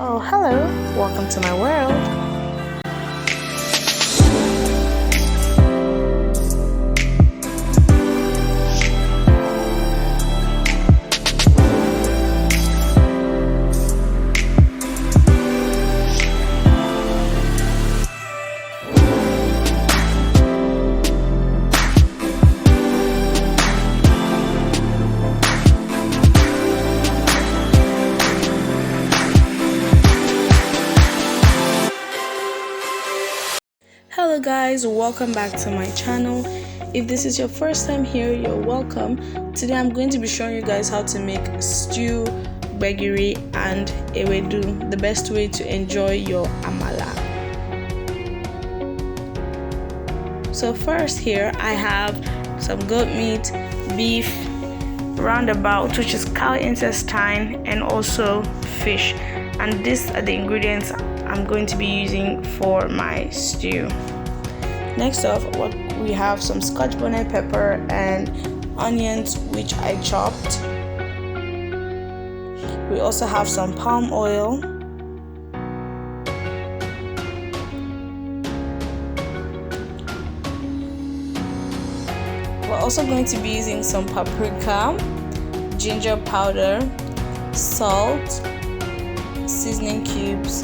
Oh, hello, welcome to my world. Hello guys, welcome back to my channel. If this is your first time here, you're welcome. Today I'm going to be showing you guys how to make stew, gbegiri and ewedu, the best way to enjoy your amala. So first here I have some goat meat, beef, roundabout, which is cow intestine, and also fish. And these are the ingredients I'm going to be using for my stew. Next up, we have some scotch bonnet pepper and onions, which I chopped. We also have some palm oil. We're also going to be using some paprika, ginger powder, salt, seasoning cubes,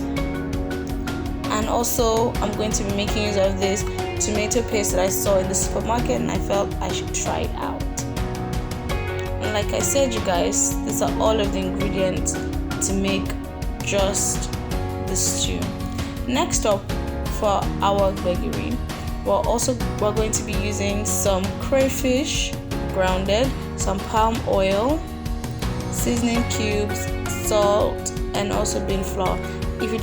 and also I'm going to be making use of this tomato paste that I saw in the supermarket, and I felt I should try it out. And like I said, you guys, these are all of the ingredients to make just the stew. Next up, for our gbegiri, we're going to be using some crayfish grounded, some palm oil, seasoning cubes, salt, and also bean flour. If you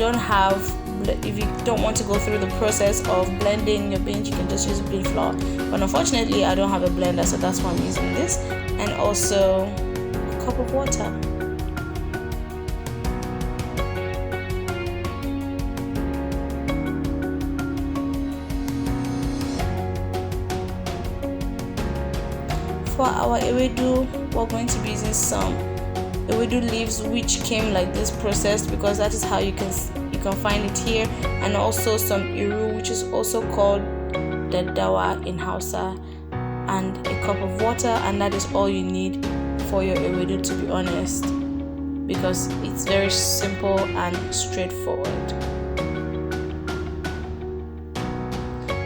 don't want to go through the process of blending your beans, you can just use bean flour. But unfortunately, I don't have a blender, so that's why I'm using this. And also a cup of water. For our ewedu, we're going to be using some ewedu leaves, which came like this processed, because that is how you can find it here, and also some iru, which is also called daddawa in Hausa, and a cup of water, and that is all you need for your ewedu, to be honest, because it's very simple and straightforward.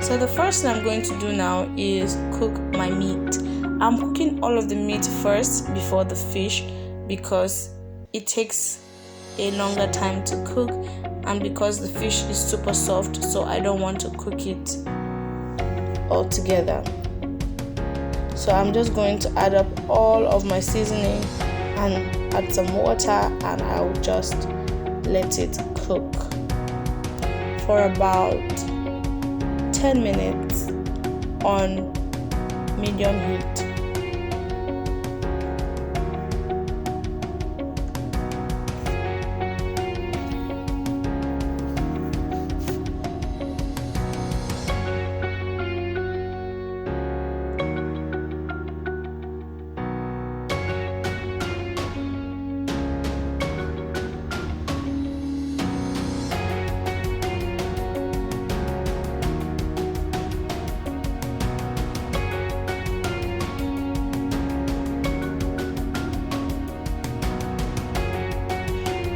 So the first thing I'm going to do now is cook my meat. I'm cooking all of the meat first before the fish, because it takes a longer time to cook, and because the fish is super soft, so I don't want to cook it all together. So I'm just going to add up all of my seasoning and add some water, and I will just let it cook for about 10 minutes on medium heat.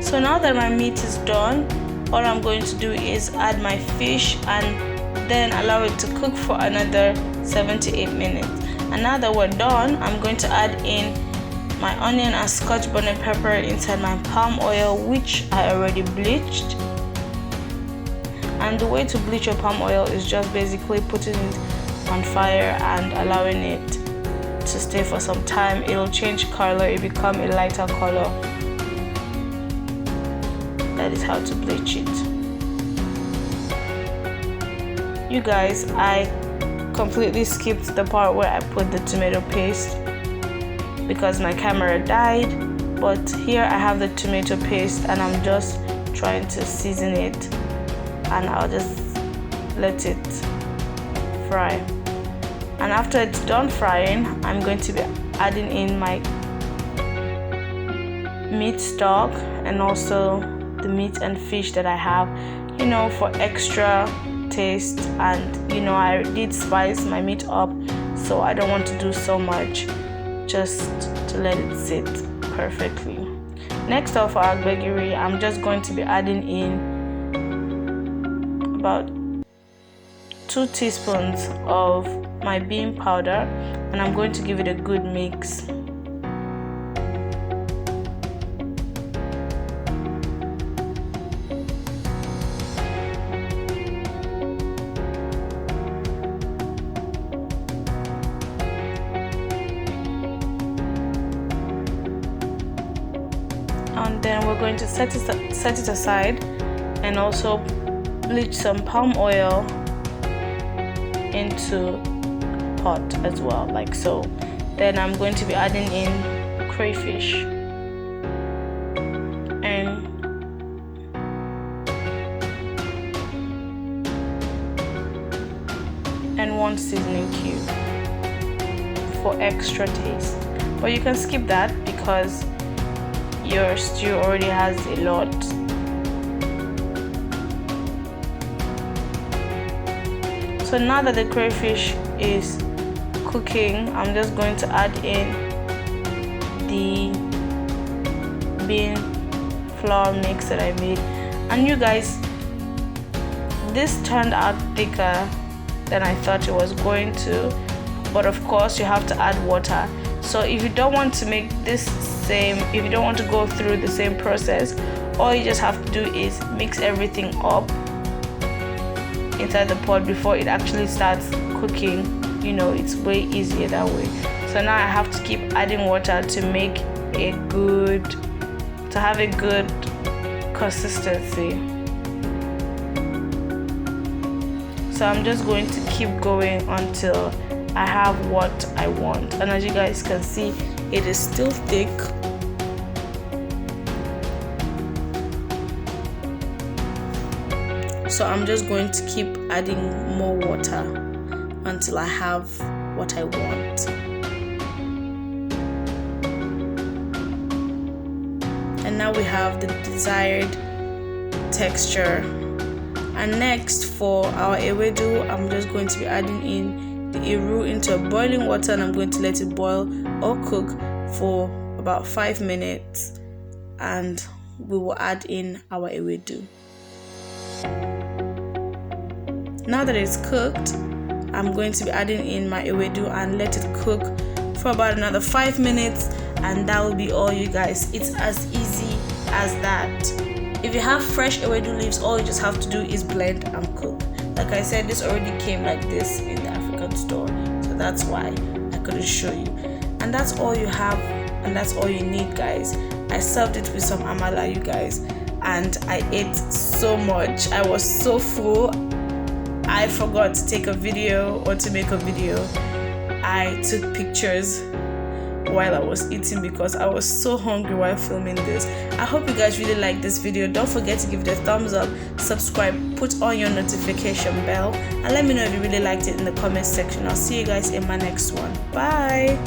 So now that my meat is done, all I'm going to do is add my fish and then allow it to cook for another 7 to 8 minutes. And now that we're done, I'm going to add in my onion and scotch bonnet pepper inside my palm oil, which I already bleached. And the way to bleach your palm oil is just basically putting it on fire and allowing it to stay for some time. It'll change color, it become a lighter color. That is how to bleach it. You guys, I completely skipped the part where I put the tomato paste because my camera died, but here I have the tomato paste and I'm just trying to season it, and I'll just let it fry. And after it's done frying, I'm going to be adding in my meat stock and also the meat and fish that I have, you know, for extra taste. And you know, I did spice my meat up, so I don't want to do so much, just to let it sit perfectly. Next off our gbegiri, I'm just going to be adding in about 2 teaspoons of my bean powder, and I'm going to give it a good mix. And then we're going to set it aside, and also bleach some palm oil into pot as well, like so. Then I'm going to be adding in crayfish and one seasoning cube for extra taste. But you can skip that because your stew already has a lot. So now that the crayfish is cooking, I'm just going to add in the bean flour mix that I made. And you guys, this turned out thicker than I thought it was going to, but of course you have to add water. So if you don't want to make this if you don't want to go through the same process, all you just have to do is mix everything up inside the pot before it actually starts cooking. You know, it's way easier that way. So now I have to keep adding water to have a good consistency. So I'm just going to keep going until I have what I want. And as you guys can see, it is still thick. So I'm just going to keep adding more water until I have what I want. And now we have the desired texture. And next, for our ewedu, I'm just going to be adding in the iru into boiling water, and I'm going to let it boil or cook for about 5 minutes, and we will add in our ewedu. Now that it's cooked, I'm going to be adding in my ewedu and let it cook for about another 5 minutes, and that will be all, you guys. It's as easy as that. If you have fresh ewedu leaves, all you just have to do is blend and cook. Like I said, this already came like this in the African store, so that's why I couldn't show you. And that's all you have, and that's all you need, guys. I served it with some amala, you guys, and I ate so much. I was so full. I forgot to take a video or to make a video. I took pictures while I was eating because I was so hungry while filming this. I hope you guys really like this video. Don't forget to give it a thumbs up, subscribe, put on your notification bell, and let me know if you really liked it in the comment section. I'll see you guys in my next one. Bye.